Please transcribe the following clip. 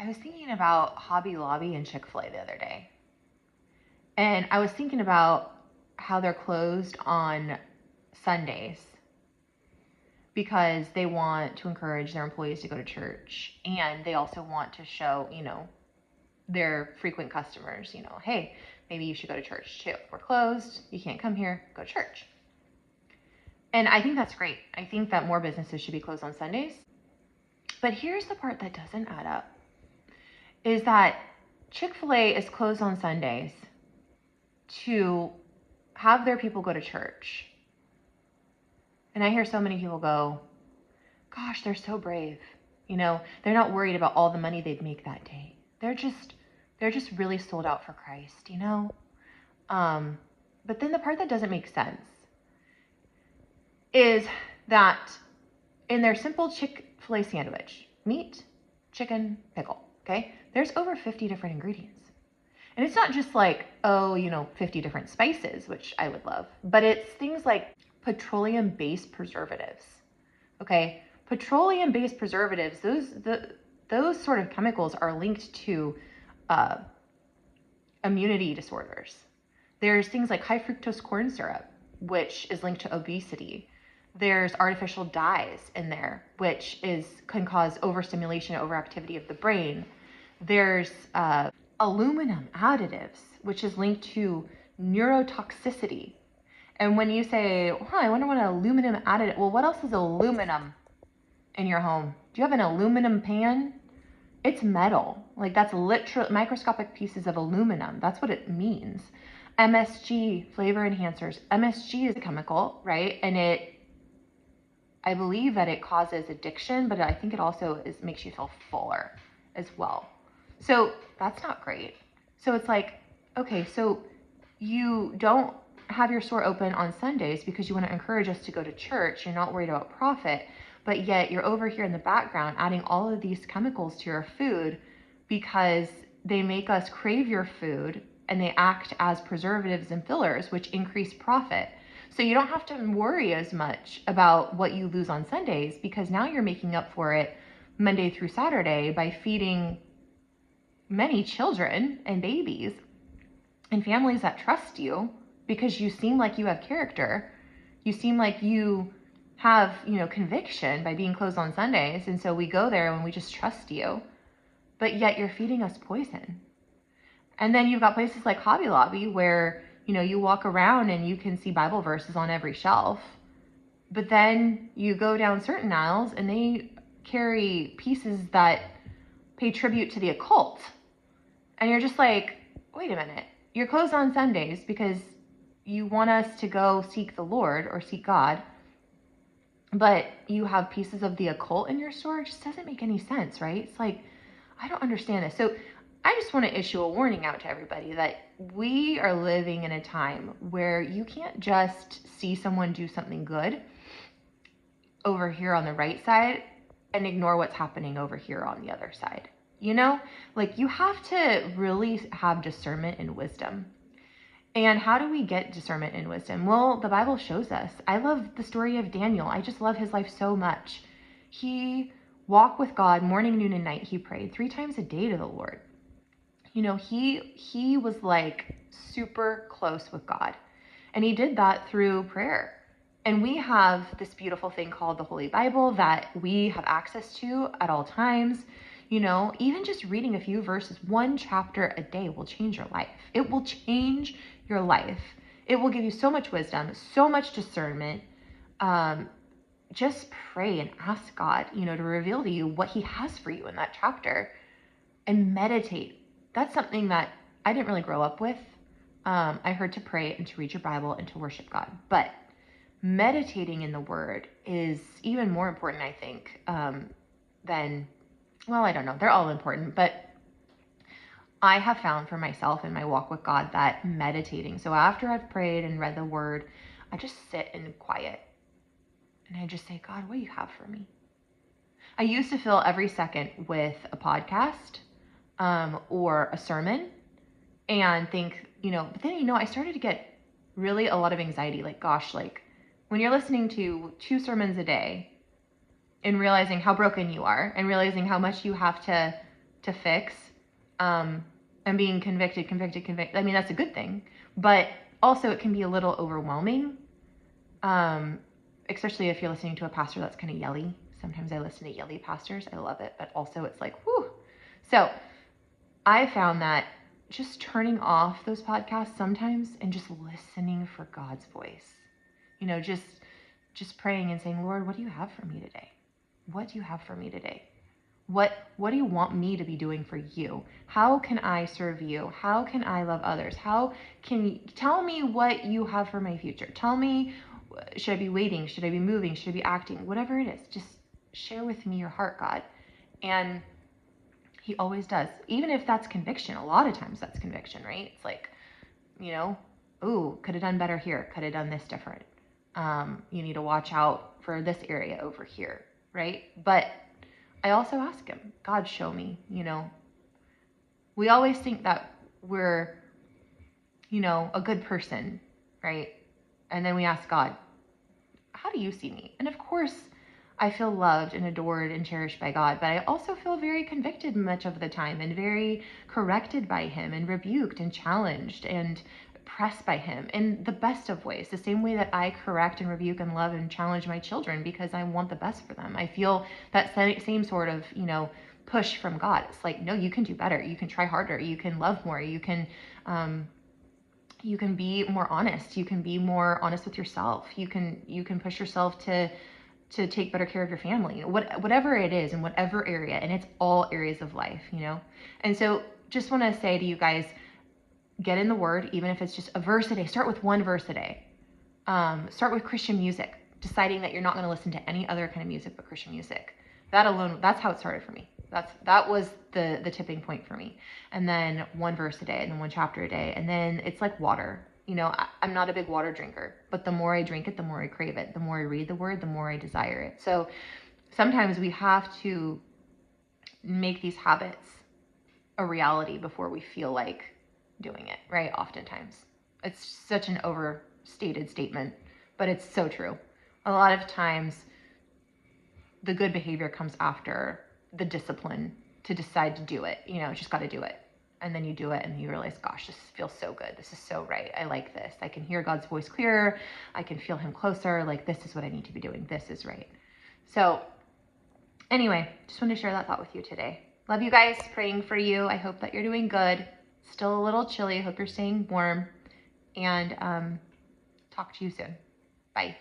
I was thinking about Hobby Lobby and Chick-fil-A the other day. And I was thinking about how they're closed on Sundays because they want to encourage their employees to go to church. And they also want to show, their frequent customers, hey, maybe you should go to church too. We're closed. You can't come here. Go to church. And I think that's great. I think that more businesses should be closed on Sundays. But here's the part that doesn't add up, is that Chick-fil-A is closed on Sundays to have their people go to church. And I hear so many people go, gosh, they're so brave. They're not worried about all the money they'd make that day. They're just really sold out for Christ, But then the part that doesn't make sense is that in their simple Chick-fil-A sandwich, meat, chicken, pickle, okay? There's over 50 different ingredients. And it's not just like, 50 different spices, which I would love, but it's things like petroleum-based preservatives, okay? Petroleum-based preservatives, those sort of chemicals are linked to immunity disorders. There's things like high fructose corn syrup, which is linked to obesity. There's artificial dyes in there, which can cause overstimulation, overactivity of the brain. There's aluminum additives, which is linked to neurotoxicity. And when you say, I wonder what an aluminum additive, well, what else is aluminum in your home? Do you have an aluminum pan? It's metal. Like, that's literal microscopic pieces of aluminum. That's what it means. MSG, flavor enhancers. MSG is a chemical, right? And I believe that it causes addiction, but I think it also makes you feel fuller as well. So that's not great. So it's like, okay, so you don't have your store open on Sundays because you want to encourage us to go to church. You're not worried about profit, but yet you're over here in the background adding all of these chemicals to your food because they make us crave your food and they act as preservatives and fillers, which increase profit. So you don't have to worry as much about what you lose on Sundays because now you're making up for it Monday through Saturday by feeding many children and babies and families that trust you because you seem like you have character. You seem like you have, conviction by being closed on Sundays. And so we go there and we just trust you, but yet you're feeding us poison. And then you've got places like Hobby Lobby where, you walk around and you can see Bible verses on every shelf, but then you go down certain aisles and they carry pieces that pay tribute to the occult. And you're just like, wait a minute, you're closed on Sundays because you want us to go seek the Lord or seek God, but you have pieces of the occult in your store? It just doesn't make any sense, right? It's like, I don't understand this. So I just want to issue a warning out to everybody that we are living in a time where you can't just see someone do something good over here on the right side and ignore what's happening over here on the other side. Like, you have to really have discernment and wisdom. And how do we get discernment and wisdom? Well, the Bible shows us. I love the story of Daniel. I just love his life so much. He walked with God morning, noon, and night. He prayed 3 times a day to the Lord. He was like super close with God. And he did that through prayer. And we have this beautiful thing called the Holy Bible that we have access to at all times. Even just reading a few verses, 1 chapter a day will change your life. It will change your life. It will give you so much wisdom, so much discernment. Just pray and ask God, to reveal to you what he has for you in that chapter, and meditate. That's something that I didn't really grow up with. I heard to pray and to read your Bible and to worship God, but meditating in the Word is even more important, I think, than, well, I don't know. They're all important, but I have found for myself in my walk with God that meditating, so after I've prayed and read the Word, I just sit in quiet and I just say, God, what do you have for me? I used to fill every second with a podcast or a sermon and think, but then, I started to get really a lot of anxiety. Like, gosh, like when you're listening to 2 sermons a day and realizing how broken you are and realizing how much you have to to fix, and being convicted. I mean, that's a good thing, but also it can be a little overwhelming, especially if you're listening to a pastor that's kind of yelly. Sometimes I listen to yelly pastors. I love it, but also it's like, whew. So I found that just turning off those podcasts sometimes and just listening for God's voice, just praying and saying, Lord, what do you have for me today? What do you have for me today? What do you want me to be doing for you? How can I serve you? How can I love others? How can you tell me what you have for my future? Tell me, should I be waiting? Should I be moving? Should I be acting? Whatever it is, just share with me your heart, God. And he always does. Even if that's conviction, a lot of times that's conviction, right? It's like, ooh, could have done better here. Could have done this different. You need to watch out for this area over here, right? But I also ask him, God, show me, We always think that we're, a good person, right? And then we ask God, how do you see me? And of course, I feel loved and adored and cherished by God, but I also feel very convicted much of the time and very corrected by him and rebuked and challenged and pressed by him in the best of ways, the same way that I correct and rebuke and love and challenge my children because I want the best for them. I feel that same sort of, push from God. It's like, no, you can do better. You can try harder. You can love more. You can be more honest. You can be more honest with yourself. You can push yourself to take better care of your family, whatever it is in whatever area. And it's all areas of life, And so just want to say to you guys, get in the word, even if it's just a verse a day. Start with one verse a day. Start with Christian music, deciding that you're not going to listen to any other kind of music but Christian music. That alone, that's how it started for me. That was the tipping point for me. And then one verse a day, and then one chapter a day. And then it's like water. I'm not a big water drinker, but the more I drink it, the more I crave it. The more I read the word, the more I desire it. So sometimes we have to make these habits a reality before we feel like doing it, right? Oftentimes. It's such an overstated statement, but it's so true. A lot of times the good behavior comes after the discipline to decide to do it. Just got to do it. And then you do it and you realize, gosh, this feels so good. This is so right. I like this. I can hear God's voice clearer. I can feel him closer. Like, this is what I need to be doing. This is right. So anyway, just wanted to share that thought with you today. Love you guys. Praying for you. I hope that you're doing good. Still a little chilly. I hope you're staying warm. And talk to you soon. Bye.